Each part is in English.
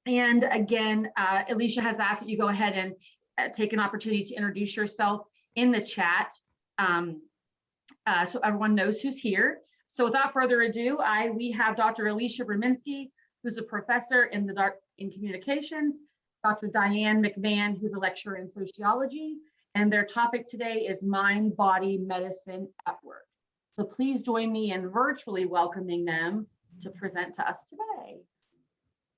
And again, Elesha has asked that you go ahead and take an opportunity to introduce yourself in the chat, so everyone knows who's here. So without further ado, we have Dr. Elesha Ruminski, who's a professor in communications, Dr. Diane McMahon, who's a lecturer in sociology, and their topic today is mind-body medicine at work. So please join me in virtually welcoming them to present to us today.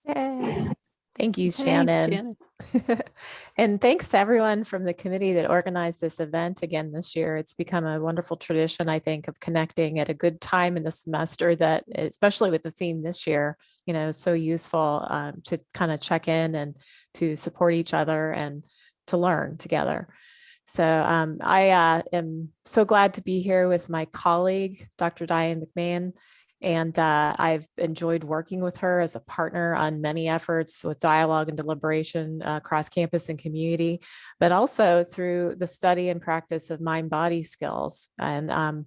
Yay. Thank you, Shannon. And thanks to everyone from the committee that organized this event again this year. It's become a wonderful tradition, I think, of connecting at a good time in the semester that, especially with the theme this year, you know, is so useful to kind of check in and to support each other and to learn together. So I am so glad to be here with my colleague, Dr. Diane McMahon. And I've enjoyed working with her as a partner on many efforts with dialogue and deliberation across campus and community, but also through the study and practice of mind-body skills. And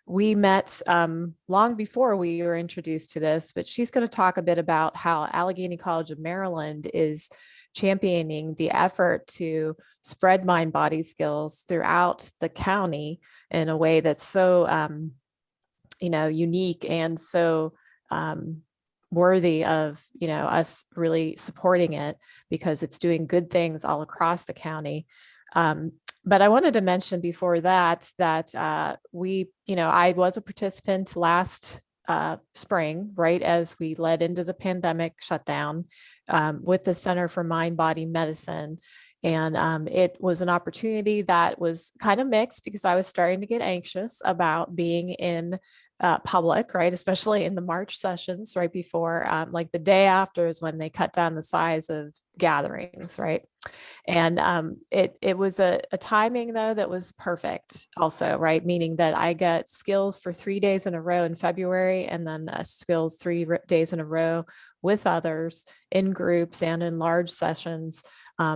we met long before we were introduced to this, but she's going to talk a bit about how Allegheny College of Maryland is championing the effort to spread mind-body skills throughout the county in a way that's so you know, unique and so worthy of, you know, us really supporting it because it's doing good things all across the county. But I wanted to mention before that we, you know, I was a participant last spring, right as we led into the pandemic shutdown with the Center for Mind-Body Medicine. And it was an opportunity that was kind of mixed because I was starting to get anxious about being in public, right? Especially in the March sessions right before, like the day after is when they cut down the size of gatherings, right? And it was a timing though that was perfect also, right? Meaning that I got skills for 3 days in a row in February and then skills 3 days in a row with others in groups and in large sessions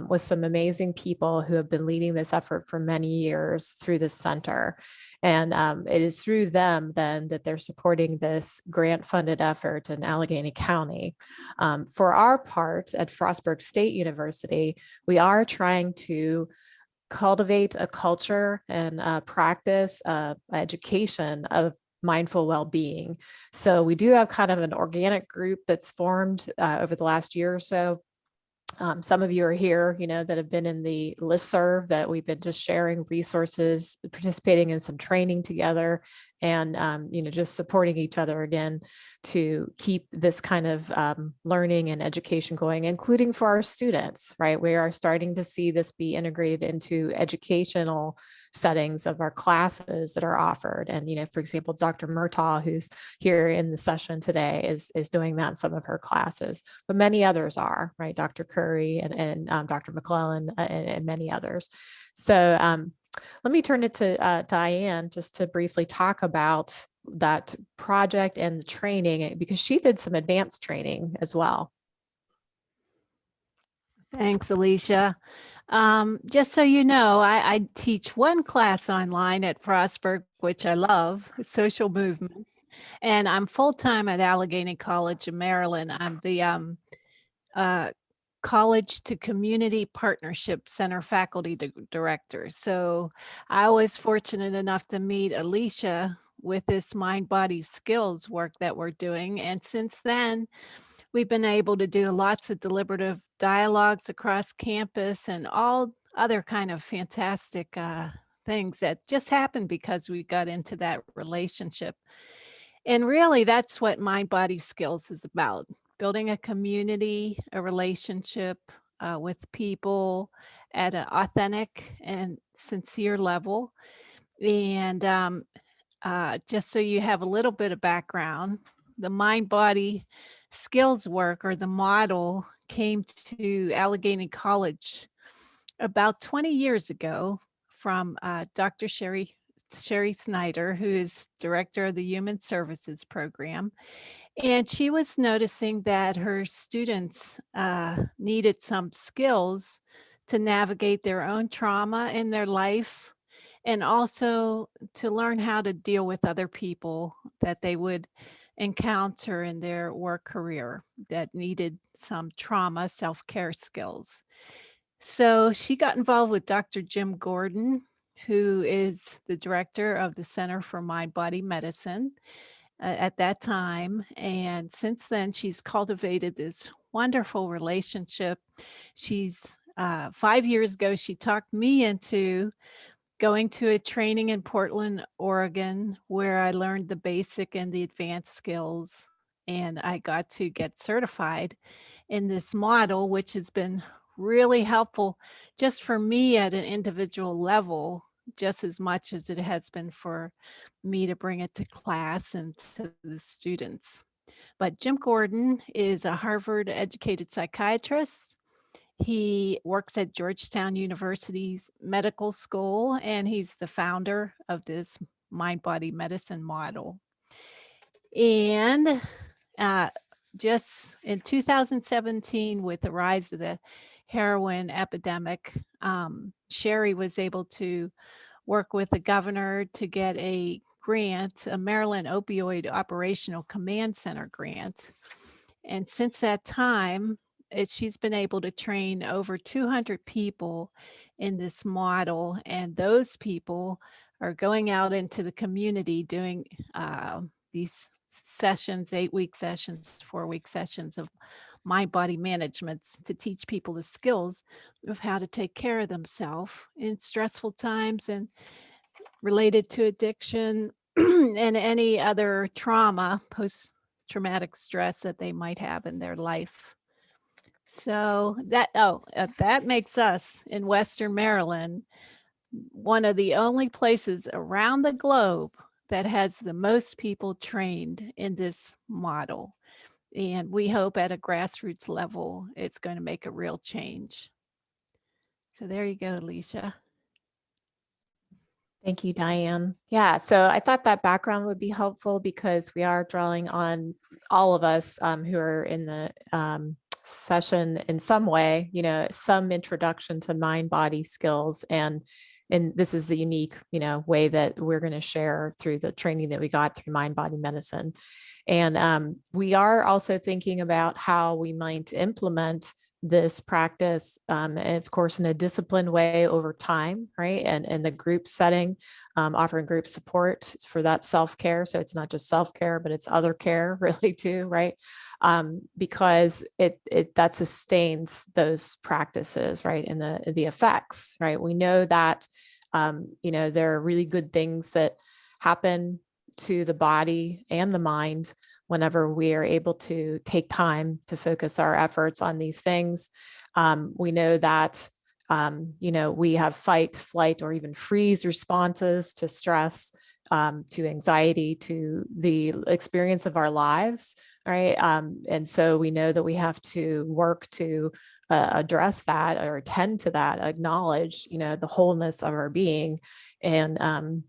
with some amazing people who have been leading this effort for many years through the center. And it is through them then that they're supporting this grant funded effort in Allegheny County. For our part at Frostburg State University, we are trying to cultivate a culture and practice education of mindful well-being. So we do have kind of an organic group that's formed over the last year or so. Some of you are here, you know, that have been in the listserv that we've been just sharing resources, participating in some training together, and, you know, just supporting each other again to keep this kind of learning and education going, including for our students, right? We are starting to see this be integrated into educational settings of our classes that are offered. And, you know, for example, Dr. Murtaugh, who's here in the session today, is doing that in some of her classes, but many others are, right? Dr. Curry and Dr. McClellan and many others. So let me turn it to Diane just to briefly talk about that project and the training, because she did some advanced training as well. Thanks, Elesha. Just so you know, I teach one class online at Frostburg, which I love, social movements, and I'm full-time at Allegheny College of Maryland. I'm the College to Community Partnership Center faculty director. So I was fortunate enough to meet Elesha with this mind-body skills work that we're doing. And since then, we've been able to do lots of deliberative dialogues across campus and all other kind of fantastic things that just happened because we got into that relationship. And really, that's what mind-body skills is about. Building a community, a relationship with people at an authentic and sincere level. And just so you have a little bit of background, the mind-body skills work, or the model, came to Allegheny College about 20 years ago from Dr. Sherry Snyder, who is director of the Human Services Program. And she was noticing that her students needed some skills to navigate their own trauma in their life, and also to learn how to deal with other people that they would encounter in their work career that needed some trauma self-care skills. So she got involved with Dr. Jim Gordon, who is the director of the Center for Mind Body Medicine at that time. And since then, she's cultivated this wonderful relationship. She's 5 years ago, she talked me into going to a training in Portland, Oregon, where I learned the basic and the advanced skills. And I got to get certified in this model, which has been really helpful just for me at an individual level, just as much as it has been for me to bring it to class and to the students. But Jim Gordon is a Harvard educated psychiatrist. He works at Georgetown University's medical school, and he's the founder of this mind-body medicine model. And just in 2017, with the rise of the heroin epidemic, Sherry was able to work with the governor to get a grant, a Maryland Opioid Operational Command Center grant. And since that time, she's been able to train over 200 people in this model. And those people are going out into the community doing these sessions, 8-week sessions, 4-week sessions of mind body management to teach people the skills of how to take care of themselves in stressful times and related to addiction and any other trauma, post-traumatic stress that they might have in their life. So that makes us in Western Maryland one of the only places around the globe that has the most people trained in this model. And we hope at a grassroots level, it's going to make a real change. So there you go, Elesha. Thank you, Diane. Yeah, so I thought that background would be helpful because we are drawing on all of us who are in the session in some way, some introduction to mind-body skills. And this is the unique, way that we're going to share through the training that we got through Mind Body Medicine. And we are also thinking about how we might implement this practice, and of course, in a disciplined way over time, right? And the group setting, offering group support for that self-care. So it's not just self-care, but it's other care really too, right? Because that sustains those practices, right? And the effects, right? We know that, there are really good things that happen to the body and the mind whenever we are able to take time to focus our efforts on these things. We know that, we have fight, flight, or even freeze responses to stress, to anxiety, to the experience of our lives, right? And so we know that we have to work to address that or attend to that, acknowledge, the wholeness of our being, and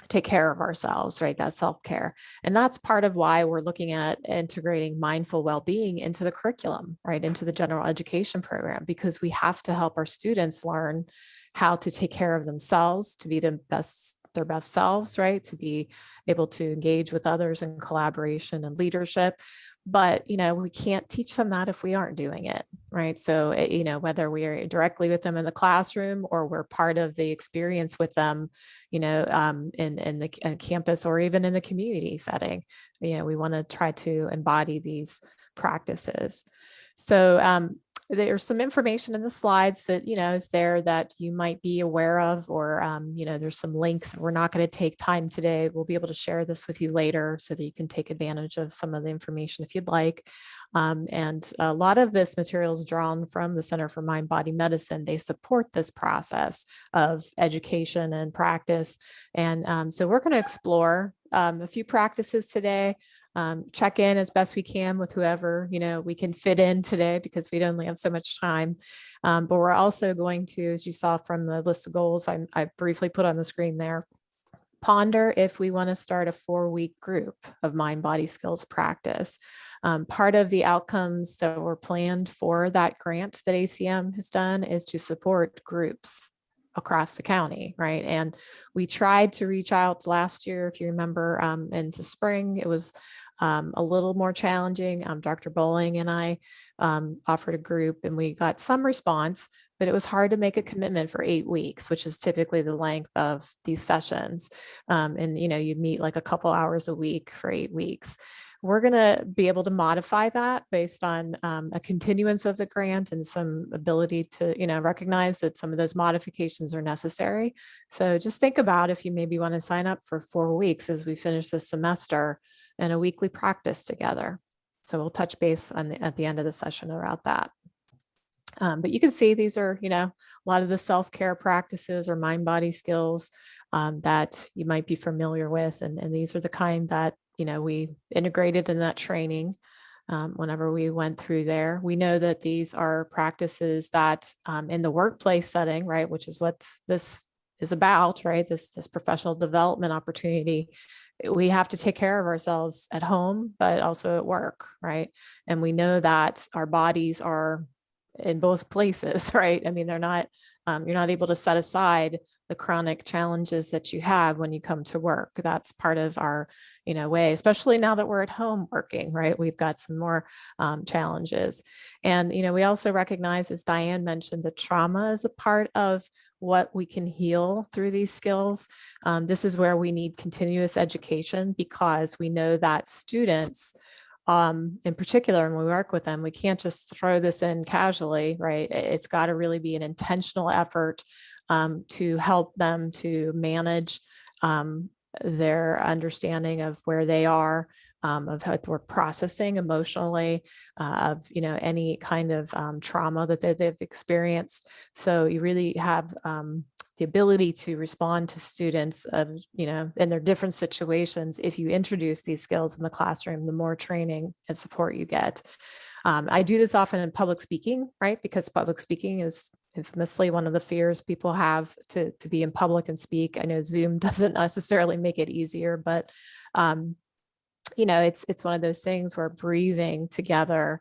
take care of ourselves, right? That self-care. And that's part of why we're looking at integrating mindful well-being into the curriculum, right? Into the general education program, because we have to help our students learn how to take care of themselves, to be their best selves, right? To be able to engage with others in collaboration and leadership. But, we can't teach them that if we aren't doing it, right? So, whether we are directly with them in the classroom or we're part of the experience with them, in the campus or even in the community setting, we want to try to embody these practices. So, there's some information in the slides that, is there that you might be aware of, or, there's some links that we're not going to take time today. We'll be able to share this with you later so that you can take advantage of some of the information if you'd like. And a lot of this material is drawn from the Center for Mind Body Medicine. They support this process of education and practice. And so we're going to explore a few practices today. Check in as best we can with whoever, we can fit in today because we only have so much time. But we're also going to, as you saw from the list of goals I briefly put on the screen there, ponder if we want to start a 4-week group of mind body skills practice. Part of the outcomes that were planned for that grant that ACM has done is to support groups across the county, right? And we tried to reach out last year, if you remember, into spring. It was a little more challenging. Dr. Bowling and I offered a group and we got some response, but it was hard to make a commitment for 8 weeks, which is typically the length of these sessions. And, you know, you meet like a couple hours a week for 8 weeks. We're going to be able to modify that based on a continuance of the grant and some ability to, you know, recognize that some of those modifications are necessary. So just think about if you maybe want to sign up for 4 weeks as we finish this semester and a weekly practice together. So we'll touch base on at the end of the session around that. But you can see these are, you know, a lot of the self-care practices or mind-body skills that you might be familiar with. And these are the kind that, you know, we integrated in that training whenever we went through there. We know that these are practices that in the workplace setting, right, which is what this is about, right, this professional development opportunity, we have to take care of ourselves at home, but also at work, right? And we know that our bodies are in both places, right? I mean, they're not, you're not able to set aside the chronic challenges that you have when you come to work. That's part of our, you know, way, especially now that we're at home working, right? We've got some more challenges. And, you know, we also recognize, as Diane mentioned, that trauma is a part of what we can heal through these skills. This is where we need continuous education because we know that students, in particular, when we work with them, we can't just throw this in casually, right? It's got to really be an intentional effort to help them to manage their understanding of where they are, of how we're processing emotionally, of, you know, any kind of trauma that they've experienced. So you really have the ability to respond to students of, you know, in their different situations. If you introduce these skills in the classroom, the more training and support you get. I do this often in public speaking, right? Because public speaking is infamously one of the fears people have to be in public and speak. I know Zoom doesn't necessarily make it easier, but you know, it's one of those things where breathing together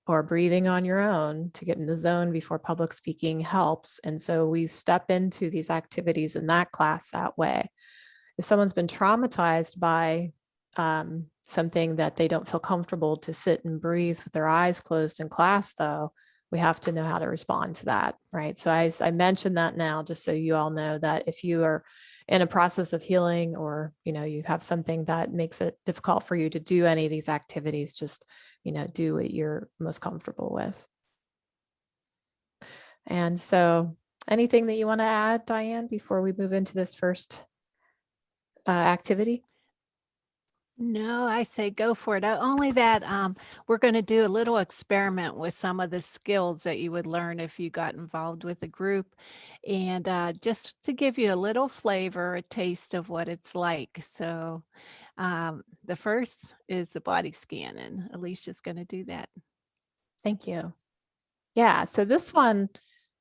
or breathing on your own to get in the zone before public speaking helps. And so we step into these activities in that class that way. If someone's been traumatized by something that they don't feel comfortable to sit and breathe with their eyes closed in class, though, we have to know how to respond to that, right? So I mentioned that now, just so you all know that if you are in a process of healing, or, you know, you have something that makes it difficult for you to do any of these activities, just, you know, do what you're most comfortable with. And so anything that you want to add, Diane, before we move into this first activity? No, I say go for it. Only that we're going to do a little experiment with some of the skills that you would learn if you got involved with a group. And just to give you a little flavor, a taste of what it's like. So the first is the body scan, and Alicia's going to do that. Thank you. Yeah, so this one,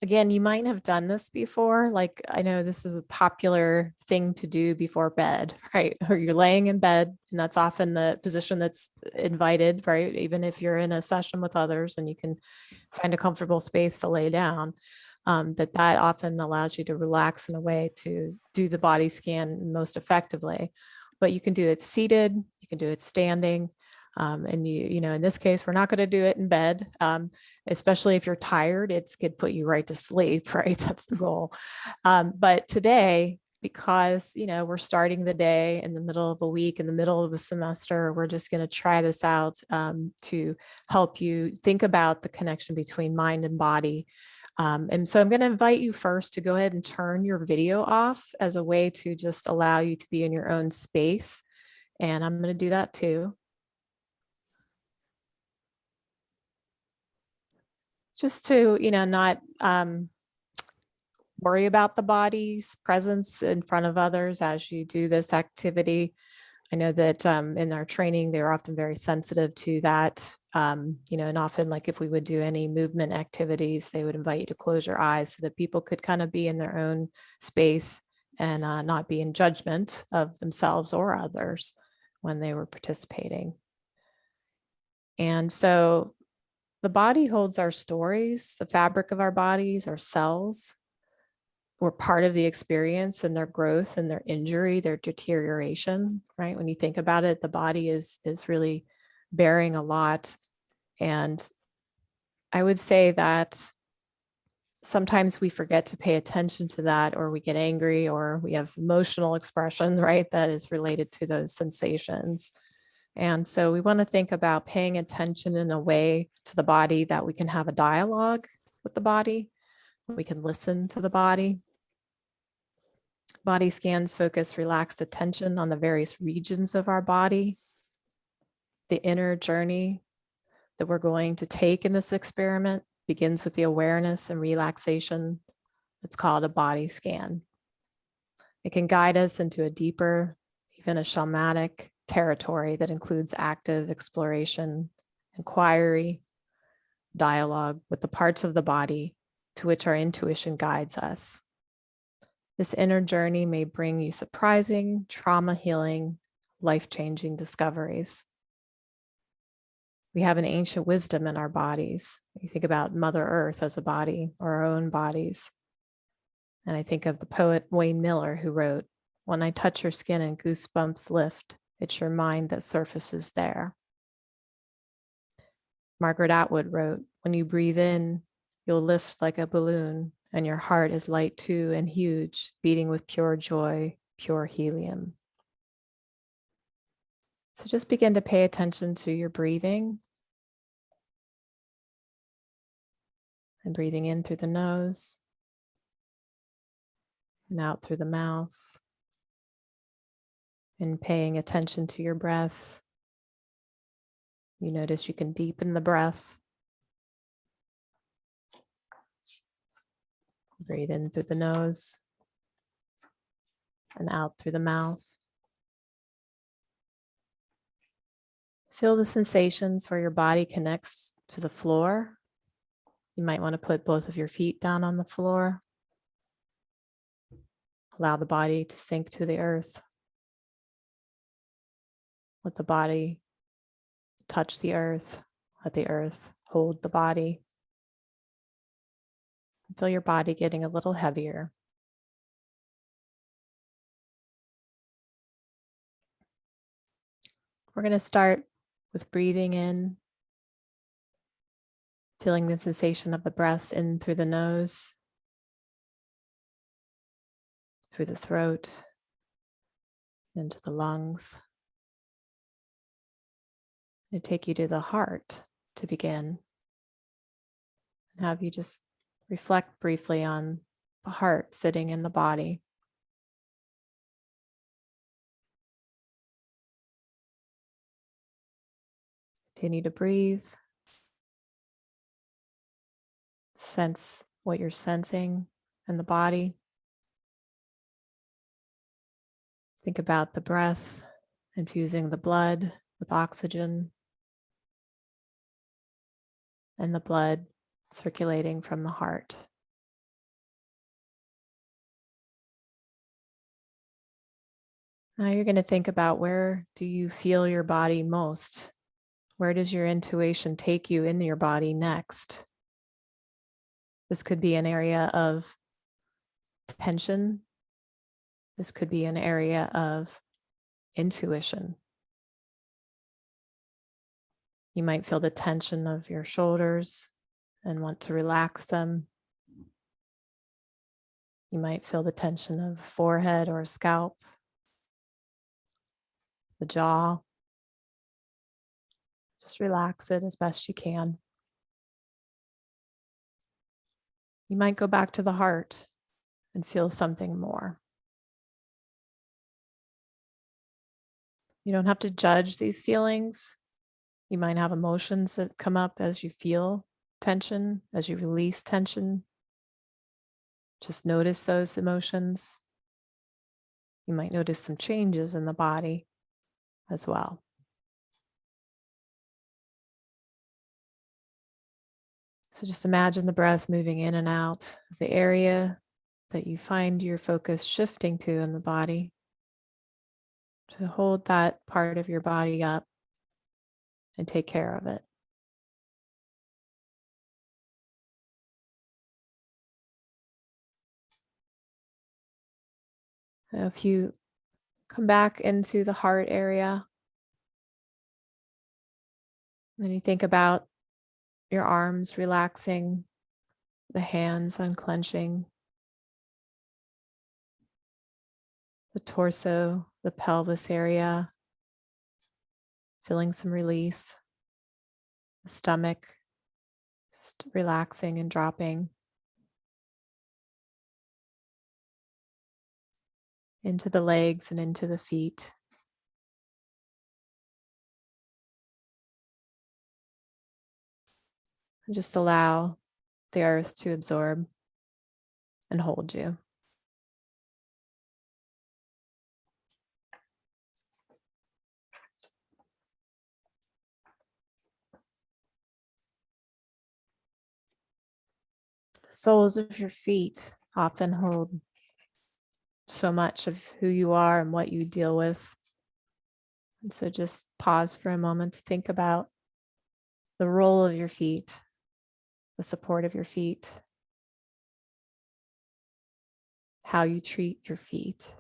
again, you might have done this before. Like, I know this is a popular thing to do before bed, right? Or you're laying in bed, and that's often the position that's invited, right? Even if you're in a session with others and you can find a comfortable space to lay down, that often allows you to relax in a way to do the body scan most effectively. But you can do it seated, you can do it standing. And you know, in this case, we're not going to do it in bed, especially if you're tired. It could put you right to sleep, right? That's the goal. But today, because, you know, we're starting the day in the middle of a week, in the middle of a semester, we're just going to try this out to help you think about the connection between mind and body. And so I'm going to invite you first to go ahead and turn your video off as a way to just allow you to be in your own space. And I'm going to do that too. Just to, you know, not worry about the body's presence in front of others as you do this activity. I know that in our training, they're often very sensitive to that, you know, and often, like if we would do any movement activities, they would invite you to close your eyes so that people could kind of be in their own space and not be in judgment of themselves or others when they were participating. And so the body holds our stories, the fabric of our bodies, our cells. we're part of the experience and their growth and their injury, their deterioration, right? When you think about it, the body is really bearing a lot. And I would say that sometimes we forget to pay attention to that, or we get angry, or we have emotional expression, right? That is related to those sensations. And so we want to think about paying attention in a way to the body that we can have a dialogue with the body. We can listen to the body. Body scans focus relaxed attention on the various regions of our body. The inner journey that we're going to take in this experiment begins with the awareness and relaxation that's called a body scan. It can guide us into a deeper, even a shamanic territory that includes active exploration, inquiry, dialogue with the parts of the body to which our intuition guides us. This inner journey may bring you surprising, trauma healing, life-changing discoveries. We have an ancient wisdom in our bodies. You think about Mother Earth as a body, or our own bodies. And I think of the poet Wayne Miller, who wrote, "When I touch your skin and goosebumps lift, it's your mind that surfaces there." Margaret Atwood wrote, "When you breathe in, you'll lift like a balloon, and your heart is light too and huge, beating with pure joy, pure helium." So just begin to pay attention to your breathing. And breathing in through the nose and out through the mouth. And paying attention to your breath. You notice you can deepen the breath. Breathe in through the nose and out through the mouth. Feel the sensations where your body connects to the floor. You might want to put both of your feet down on the floor. Allow the body to sink to the earth. Let the body touch the earth. Let the earth hold the body. Feel your body getting a little heavier. We're going to start with breathing in, feeling the sensation of the breath in through the nose, through the throat, into the lungs. I take you to the heart to begin. And have you just reflect briefly on the heart sitting in the body. Continue to breathe. Sense what you're sensing in the body. Think about the breath, infusing the blood with oxygen, and the blood circulating from the heart. Now you're going to think about, where do you feel your body most? Where does your intuition take you in your body next? This could be an area of tension. This could be an area of intuition. You might feel the tension of your shoulders and want to relax them. You might feel the tension of forehead or scalp, the jaw. Just relax it as best you can. You might go back to the heart and feel something more. You don't have to judge these feelings. You might have emotions that come up as you feel tension, as you release tension. Just notice those emotions. You might notice some changes in the body as well. So just imagine the breath moving in and out of the area that you find your focus shifting to in the body. To hold that part of your body up and take care of it. If you come back into the heart area, and you think about your arms relaxing, the hands unclenching, the torso, the pelvis area, feeling some release, the stomach just relaxing and dropping into the legs and into the feet. And just allow the earth to absorb and hold you. The soles of your feet often hold so much of who you are and what you deal with. And so just pause for a moment to think about the role of your feet, the support of your feet, how you treat your feet.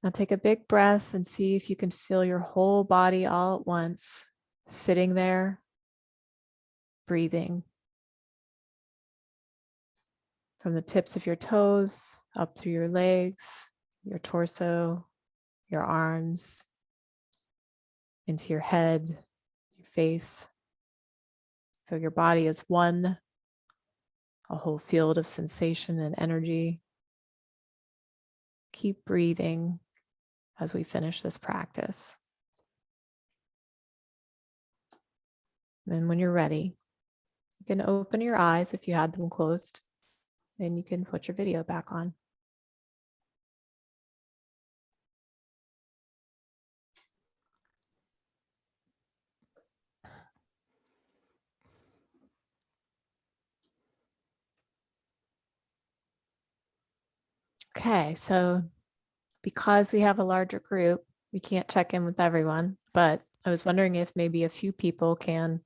Now take a big breath and see if you can feel your whole body all at once, sitting there, breathing. From the tips of your toes, up through your legs, your torso, your arms, into your head, your face. Feel your body as one, a whole field of sensation and energy. Keep breathing as we finish this practice. And when you're ready, you can open your eyes if you had them closed, and you can put your video back on. Okay, so because we have a larger group, we can't check in with everyone, but I was wondering if maybe a few people can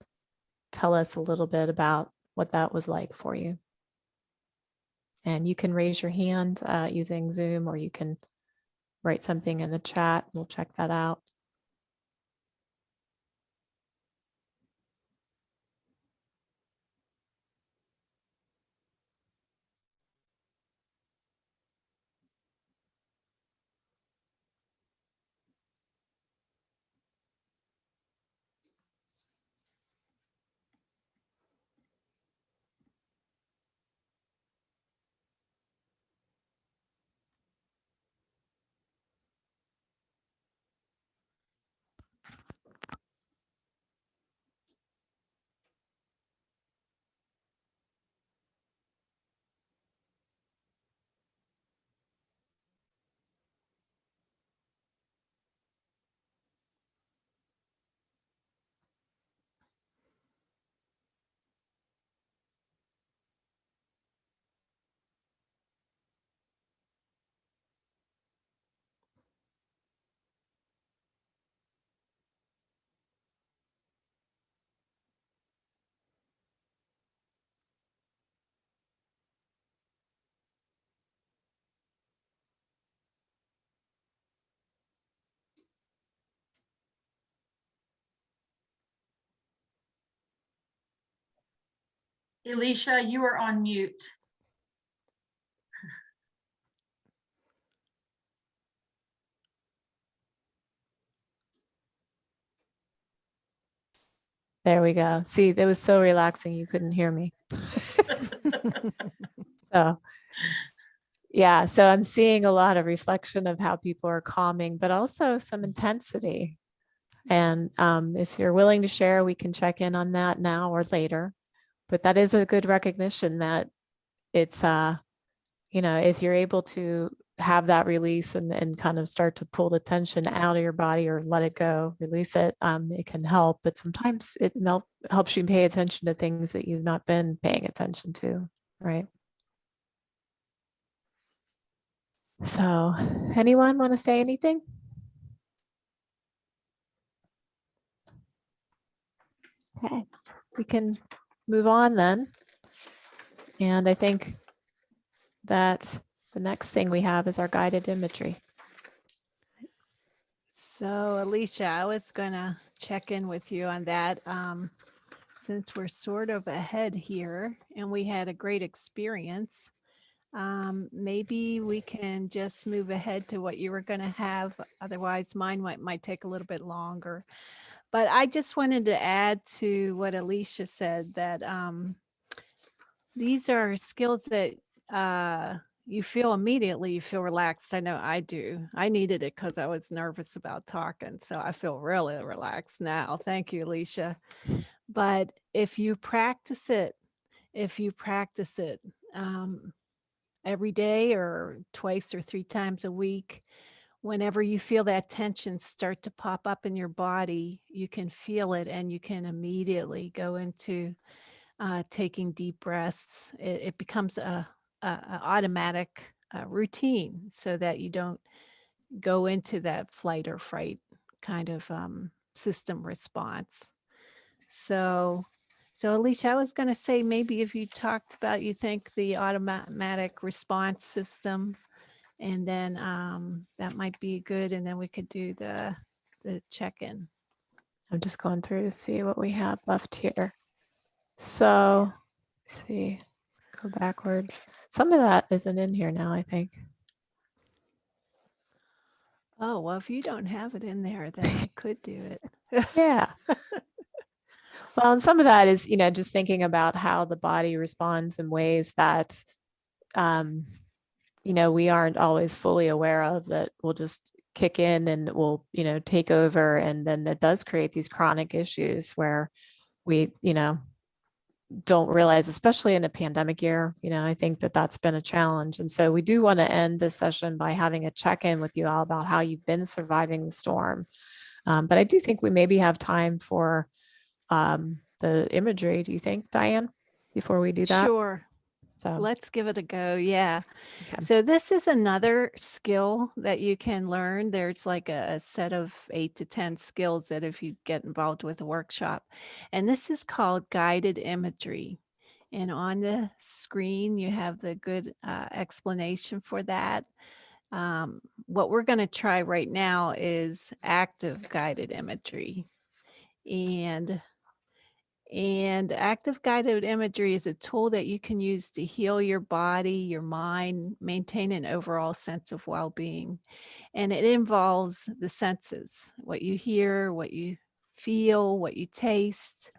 tell us a little bit about what that was like for you. And you can raise your hand using Zoom, or you can write something in the chat. We'll check that out. Elesha, you are on mute. There we go. See, that was so relaxing you couldn't hear me. So yeah, so I'm seeing a lot of reflection of how people are calming, but also some intensity. And if you're willing to share, we can check in on that now or later. But that is a good recognition that it's, if you're able to have that release and kind of start to pull the tension out of your body or let it go, release it, it can help. But sometimes it helps you pay attention to things that you've not been paying attention to, right? So anyone want to say anything? Okay, we can move on then. And I think that the next thing we have is our guided imagery. So Elesha, I was gonna check in with you on that. Since we're sort of ahead here and we had a great experience, maybe we can just move ahead to what you were gonna have. Otherwise mine might take a little bit longer. But I just wanted to add to what Elesha said that these are skills that you feel immediately, you feel relaxed. I know I do. I needed it because I was nervous about talking. So I feel really relaxed now. Thank you, Elesha. But if you practice it, um, every day or twice or 3 times a week, whenever you feel that tension start to pop up in your body, you can feel it and you can immediately go into taking deep breaths. It becomes a automatic routine so that you don't go into that flight or fright kind of system response. So Elesha, I was going to say maybe if you talked about you think the automatic response system, and then that might be good, and then we could do the check-in. I'm just going through to see what we have left here. So, let's see, go backwards. Some of that isn't in here now, I think. Oh, well, if you don't have it in there, then I could do it. Yeah. Well, and some of that is, just thinking about how the body responds in ways that, we aren't always fully aware of, that will just kick in and will, take over. And then that does create these chronic issues where we, don't realize, especially in a pandemic year, I think that that's been a challenge. And so we do want to end this session by having a check-in with you all about how you've been surviving the storm. But I do think we maybe have time for the imagery. Do you think, Diane, before we do that? Sure. So Let's give it a go. Yeah. okay. So this is another skill that you can learn. There's like a set of 8 to 10 skills that if you get involved with a workshop, and this is called guided imagery. And on the screen, you have the good explanation for that. What we're going to try right now is active guided imagery. And active guided imagery is a tool that you can use to heal your body, your mind, maintain an overall sense of well-being. And it involves the senses, what you hear, what you feel, what you taste,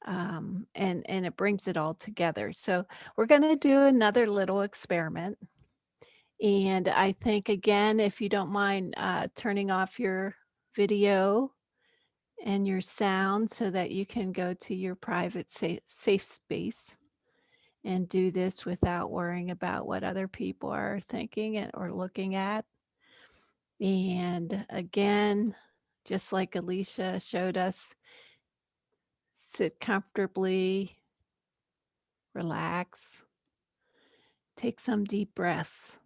and it brings it all together. So we're going to do another little experiment. And I think, again, if you don't mind turning off your video and your sound so that you can go to your private safe space and do this without worrying about what other people are thinking or looking at. And again, just like Elesha showed us, sit comfortably, relax, take some deep breaths.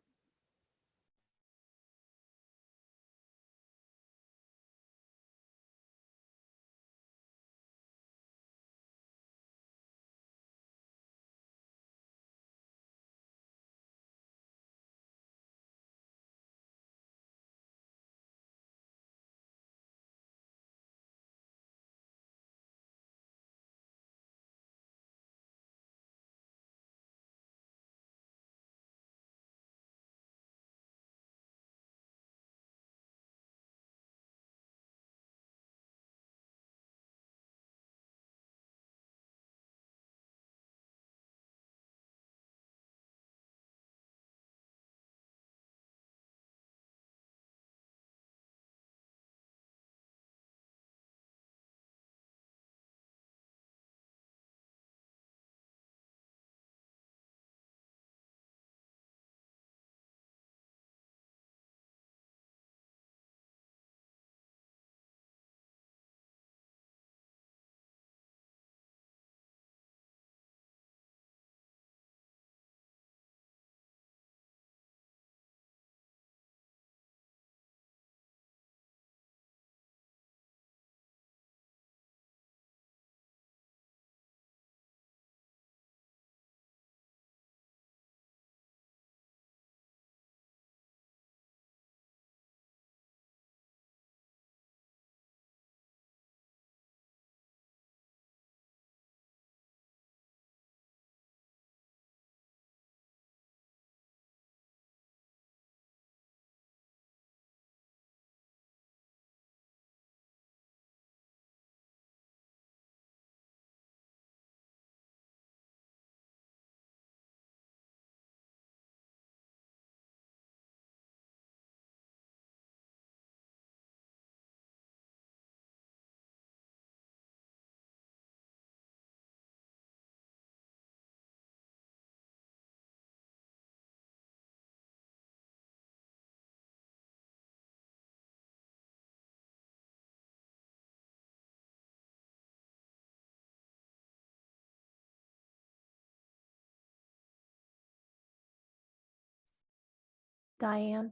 Diane.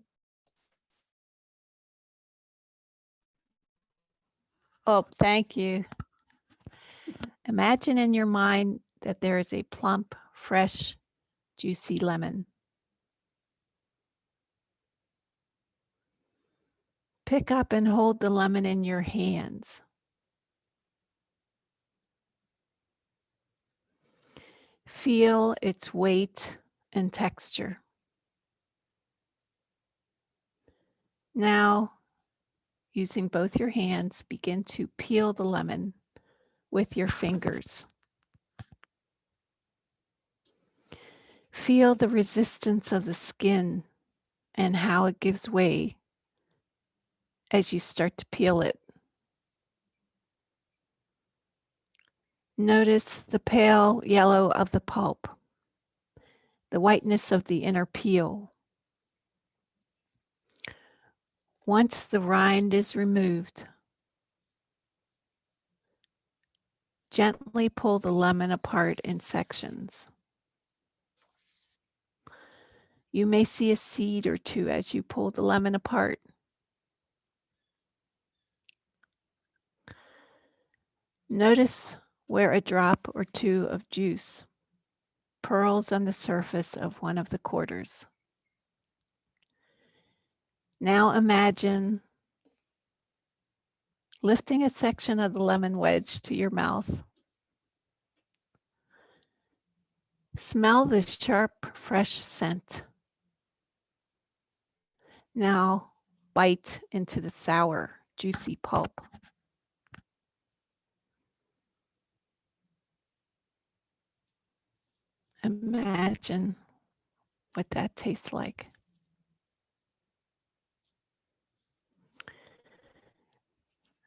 Oh, thank you. Imagine in your mind that there is a plump, fresh, juicy lemon. Pick up and hold the lemon in your hands. Feel its weight and texture. Now, using both your hands, begin to peel the lemon with your fingers. Feel the resistance of the skin and how it gives way as you start to peel it. Notice the pale yellow of the pulp, the whiteness of the inner peel. Once the rind is removed, gently pull the lemon apart in sections. You may see a seed or two as you pull the lemon apart. Notice where a drop or two of juice pearls on the surface of one of the quarters. Now imagine lifting a section of the lemon wedge to your mouth. Smell the sharp, fresh scent. Now bite into the sour, juicy pulp. Imagine what that tastes like.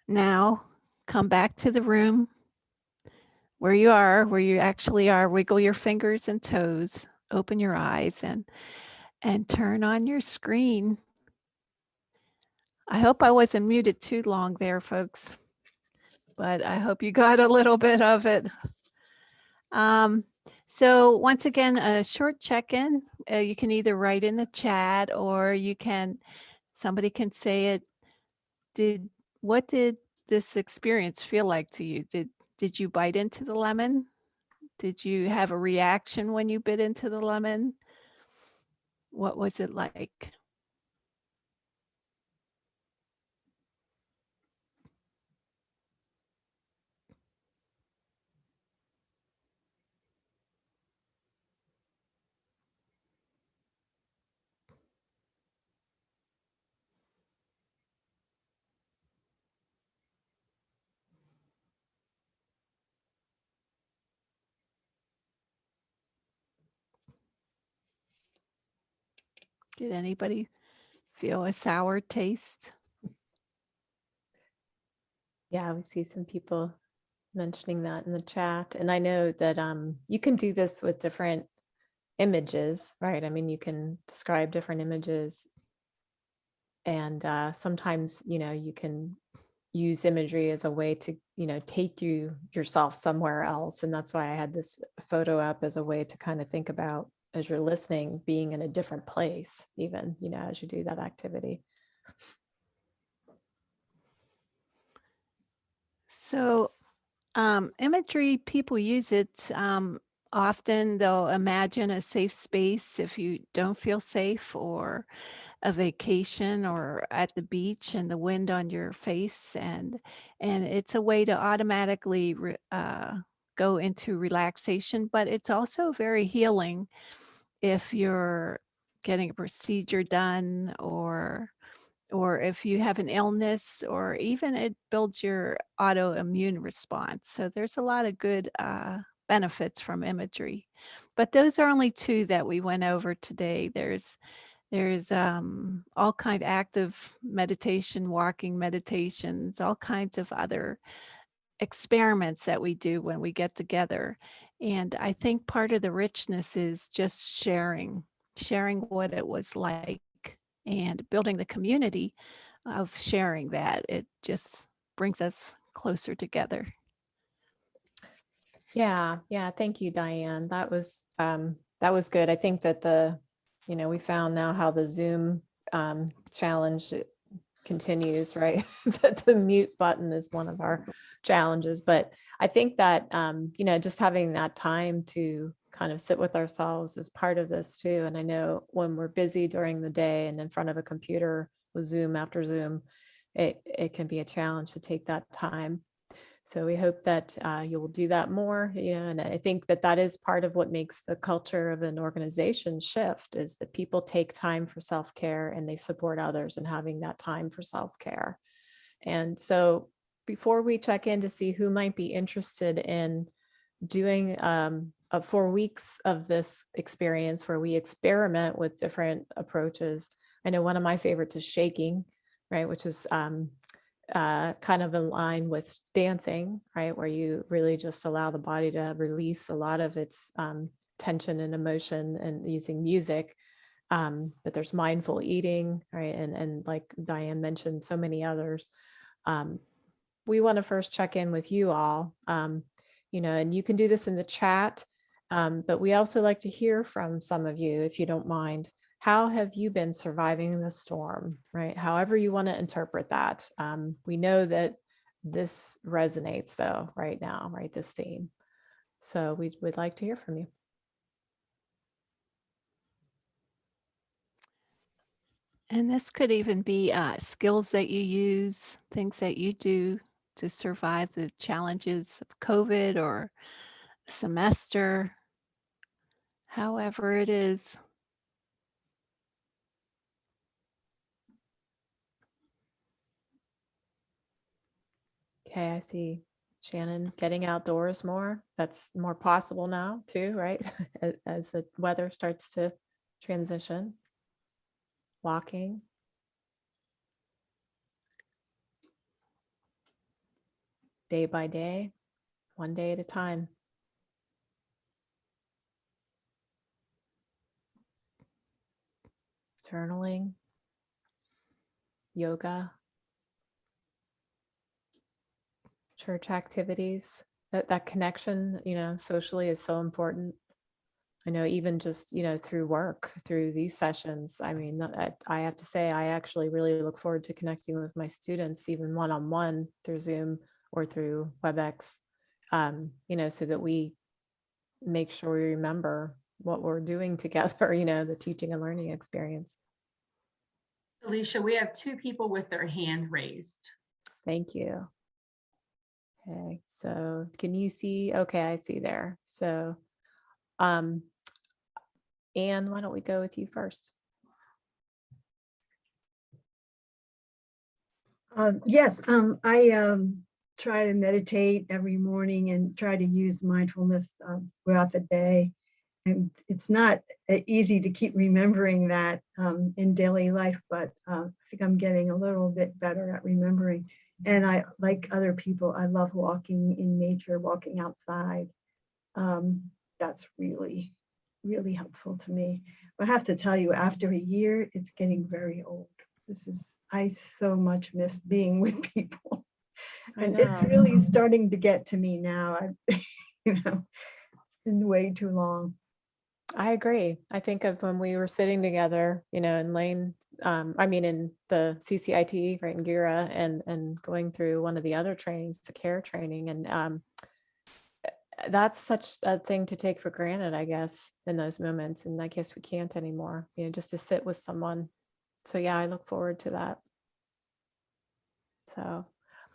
Now come back to the room where you actually are. Wiggle your fingers and toes, open your eyes and turn on your screen. I hope I wasn't muted too long there, folks, but I hope you got a little bit of it. So once again, a short check-in. You can either write in the chat or somebody can say it. What did this experience feel like to you? Did you bite into the lemon? Did you have a reaction when you bit into the lemon? What was it like? Did anybody feel a sour taste? Yeah, we see some people mentioning that in the chat. And I know that you can do this with different images, right? I mean, you can describe different images. And sometimes, you can use imagery as a way to, take yourself somewhere else. And that's why I had this photo up as a way to kind of think about, as you're listening, being in a different place, even, as you do that activity. So imagery, people use it often. They'll imagine a safe space if you don't feel safe, or a vacation, or at the beach and the wind on your face. And it's a way to automatically go into relaxation, but it's also very healing if you're getting a procedure done, or if you have an illness, or even it builds your autoimmune response. So there's a lot of good benefits from imagery. But those are only two that we went over today. There's all kind of active meditation, walking meditations, all kinds of other experiments that we do when we get together. And I think part of the richness is just sharing what it was like, and building the community of sharing that. It just brings us closer together. Yeah. Thank you, Diane. That was good. I think that the we found now how the Zoom challenge continues, right? That the mute button is one of our challenges. But I think that, just having that time to kind of sit with ourselves is part of this too. And I know when we're busy during the day and in front of a computer with Zoom after Zoom, it can be a challenge to take that time. So we hope that you will do that more, and I think that that is part of what makes the culture of an organization shift, is that people take time for self-care and they support others in having that time for self-care. And so before we check in to see who might be interested in doing 4 weeks of this experience where we experiment with different approaches, I know one of my favorites is shaking, right, which is kind of in line with dancing, right, where you really just allow the body to release a lot of its tension and emotion and using music. But there's mindful eating, right, and like Diane mentioned, so many others. We want to first check in with you all, and you can do this in the chat, but we also like to hear from some of you, if you don't mind. How have you been surviving the storm, right? However you want to interpret that. We know that this resonates though right now, right? This theme. So we'd like to hear from you. And this could even be skills that you use, things that you do to survive the challenges of COVID or semester, however it is. Okay, I see Shannon getting outdoors more. That's more possible now too, right? As the weather starts to transition. Walking. Day by day, one day at a time. Journaling, yoga, church activities. That connection, socially is so important. I know even just, through work, through these sessions, I mean, I have to say, I actually really look forward to connecting with my students, even one-on-one through Zoom or through WebEx, so that we make sure we remember what we're doing together, the teaching and learning experience. Elesha, we have 2 people with their hand raised. Thank you. Okay, so can you see? Okay, I see there. So, Anne, why don't we go with you first? Yes, I try to meditate every morning and try to use mindfulness throughout the day. And it's not easy to keep remembering that in daily life, but I think I'm getting a little bit better at remembering. And I, like other people, I love walking in nature, walking outside. That's really, really helpful to me. But I have to tell you, after a year, it's getting very old. I so much miss being with people. And it's really starting to get to me now. It's been way too long. I agree. I think of when we were sitting together, in Lane, in the CCIT, right, in Gira, and going through one of the other trainings, the care training. And that's such a thing to take for granted, I guess, in those moments. And I guess we can't anymore, just to sit with someone. So yeah, I look forward to that. So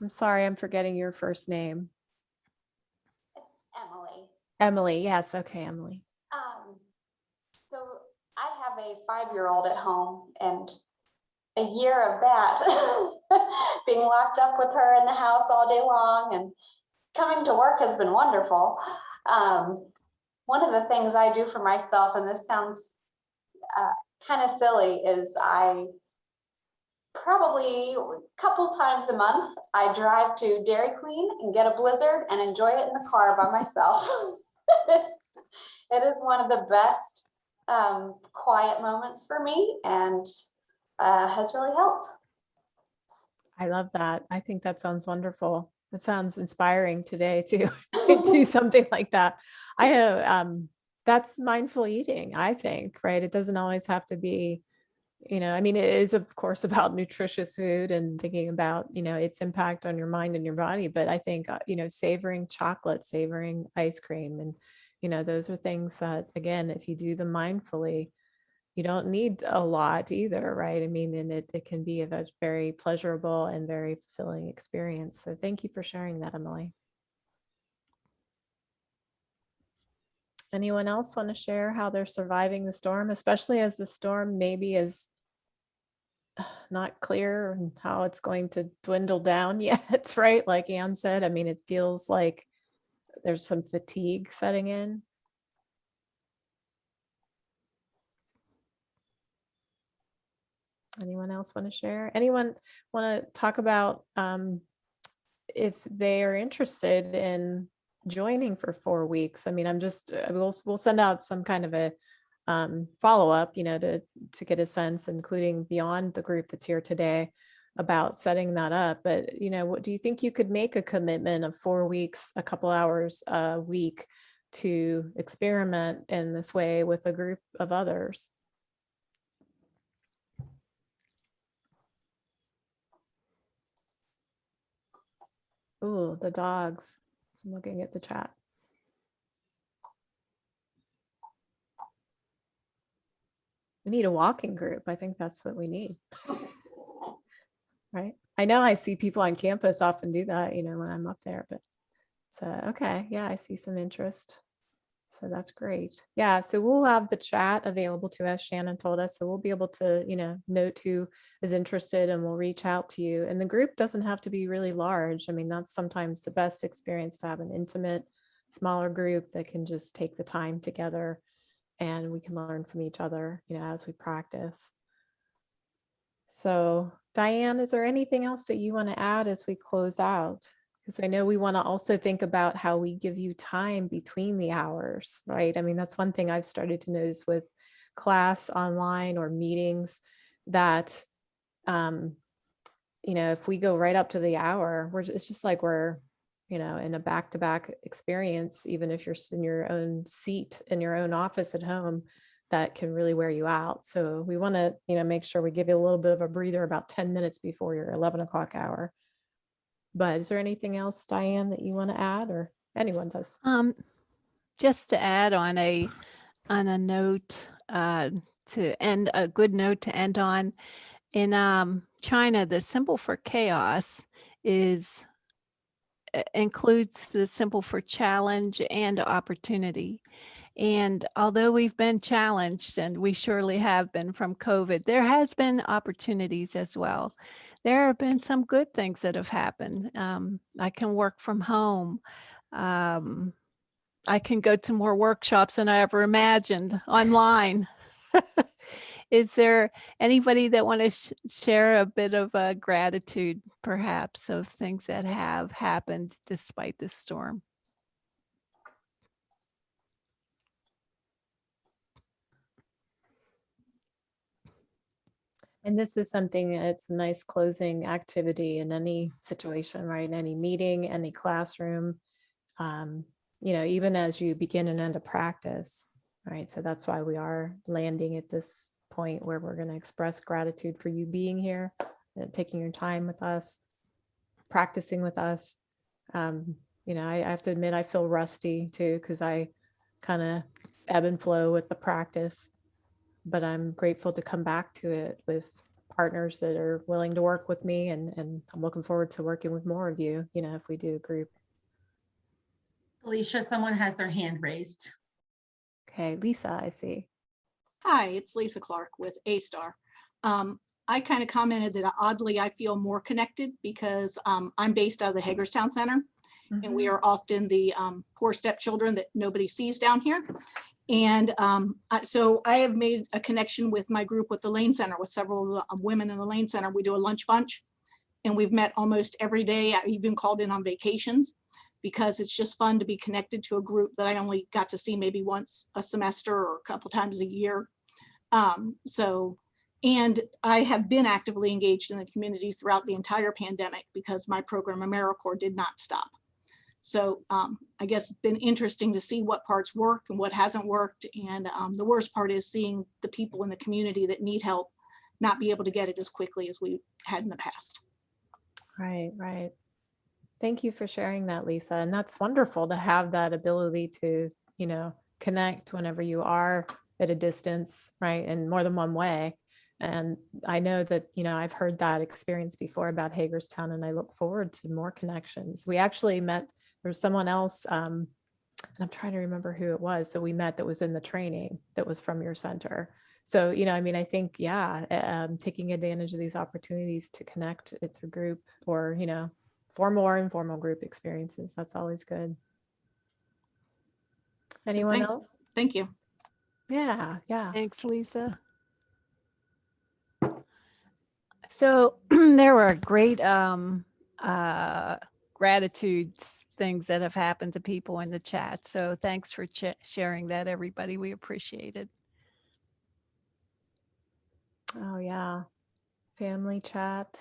I'm sorry, I'm forgetting your first name. It's Emily. Emily, yes. Okay, Emily. So I have a 5-year-old at home, and a year of that being locked up with her in the house all day long and coming to work has been wonderful. One of the things I do for myself, and this sounds kind of silly, is I probably a couple times a month, I drive to Dairy Queen and get a Blizzard and enjoy it in the car by myself. It is one of the best quiet moments for me, and has really helped. I love that. I think that sounds wonderful. That sounds inspiring today too, do something like that. I know that's mindful eating, I think, right? It doesn't always have to be, I mean, it is of course about nutritious food and thinking about, its impact on your mind and your body. But I think, savoring chocolate, savoring ice cream, and, those are things that, again, if you do them mindfully, you don't need a lot either, right? I mean, and it can be a very pleasurable and very fulfilling experience. So thank you for sharing that, Emily. Anyone else want to share how they're surviving the storm, especially as the storm maybe is not clear and how it's going to dwindle down yet, right? Like Anne said, I mean, it feels like there's some fatigue setting in. Anyone else want to share? Anyone want to talk about if they are interested in joining for 4 weeks? I mean, we'll send out some kind of a follow-up, to get a sense, including beyond the group that's here today, about setting that up. But, what do you think you could make a commitment of 4 weeks, a couple hours a week to experiment in this way with a group of others? Ooh, the dogs. I'm looking at the chat. We need a walking group. I think that's what we need. Right. I know I see people on campus often do that, when I'm up there, but so, okay. Yeah, I see some interest. So that's great. Yeah. So we'll have the chat available to us. Shannon told us, so we'll be able to, note who is interested and we'll reach out to you. And the group doesn't have to be really large. I mean, that's sometimes the best experience, to have an intimate, smaller group that can just take the time together and we can learn from each other, as we practice. So Diane, is there anything else that you want to add as we close out? Because I know we want to also think about how we give you time between the hours, right? I mean, that's one thing I've started to notice with class online or meetings, that, if we go right up to the hour, it's just like we're, in a back-to-back experience, even if you're in your own seat in your own office at home, that can really wear you out. So we want to, make sure we give you a little bit of a breather about 10 minutes before your 11 o'clock hour. But is there anything else, Diane, that you want to add, or anyone does? Just to add on a note, to end, a good note to end on, in China, the symbol for chaos includes the symbol for challenge and opportunity. And although we've been challenged, and we surely have been from COVID, there has been opportunities as well. There have been some good things that have happened. I can work from home. I can go to more workshops than I ever imagined online. Is there anybody that want to share a bit of gratitude, perhaps, of things that have happened despite this storm? And this is something that's a nice closing activity in any situation, right? In any meeting, any classroom, even as you begin and end a practice, right? So that's why we are landing at this point where we're going to express gratitude for you being here, taking your time with us, practicing with us. I have to admit, I feel rusty too, because I kind of ebb and flow with the practice. But I'm grateful to come back to it with partners that are willing to work with me. And I'm looking forward to working with more of you, if we do a group. Elesha, someone has their hand raised. Okay, Lisa, I see. Hi, it's Lisa Clark with A-Star. I kind of commented that oddly I feel more connected because I'm based out of the Hagerstown Center, and we are often the poor stepchildren that nobody sees down here. And so I have made a connection with my group with the Lane Center, with several women in the Lane Center. We do a lunch bunch, and we've met almost every day. I even called in on vacations because it's just fun to be connected to a group that I only got to see maybe once a semester or a couple times a year. And I have been actively engaged in the community throughout the entire pandemic because my program AmeriCorps did not stop. So I guess it's been interesting to see what parts worked and what hasn't worked. And the worst part is seeing the people in the community that need help not be able to get it as quickly as we had in the past. Right, right. Thank you for sharing that, Lisa. And that's wonderful to have that ability to, connect whenever you are at a distance, right? In more than one way. And I know that, I've heard that experience before about Hagerstown, and I look forward to more connections. We actually met, there was someone else, and I'm trying to remember who it was that we met that was in the training that was from your center. So, I think, yeah, taking advantage of these opportunities to connect it through group or, for more informal group experiences. That's always good. Anyone thanks. else? Thank you. Yeah. Thanks, Lisa. So there were great gratitudes, things that have happened to people in the chat. So thanks for sharing that, everybody. We appreciate it. Oh, yeah. Family chat.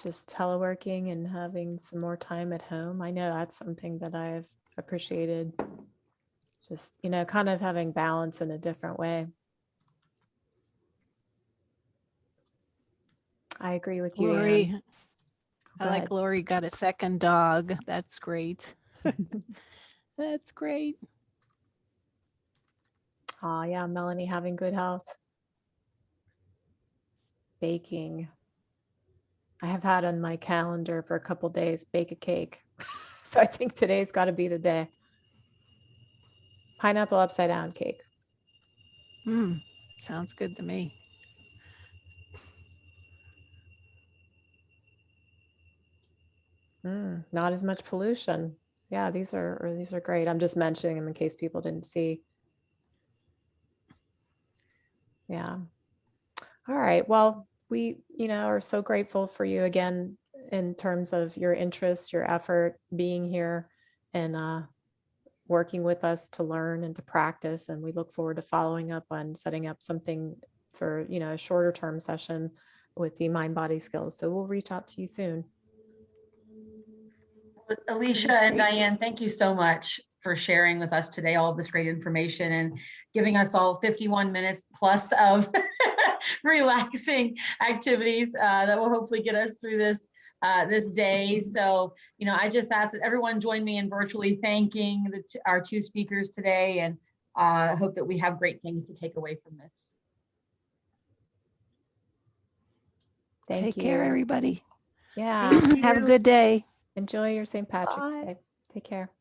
Just teleworking and having some more time at home. I know that's something that I've appreciated. Just, kind of having balance in a different way. I agree with you, Lori, Anne. I Go like ahead. Lori got a second dog. That's great. That's great. Oh, yeah, Melanie having good health. Baking. I have had on my calendar for a couple days, bake a cake. So I think today's got to be the day. Pineapple upside down cake. Sounds good to me. Not as much pollution. Yeah, these are great. I'm just mentioning them in case people didn't see. Yeah. All right. Well, we, are so grateful for you again in terms of your interest, your effort, being here and working with us to learn and to practice. And we look forward to following up on setting up something for, a shorter term session with the mind body skills. So we'll reach out to you soon. Elesha That's and great. Diane, thank you so much for sharing with us today all of this great information and giving us all 51 minutes plus of relaxing activities that will hopefully get us through this day. So, I just ask that everyone join me in virtually thanking our two speakers today, and hope that we have great things to take away from this. Thank Take care, you. everybody. Yeah. Have a good day. Enjoy your St. Patrick's Bye. Day. Take care.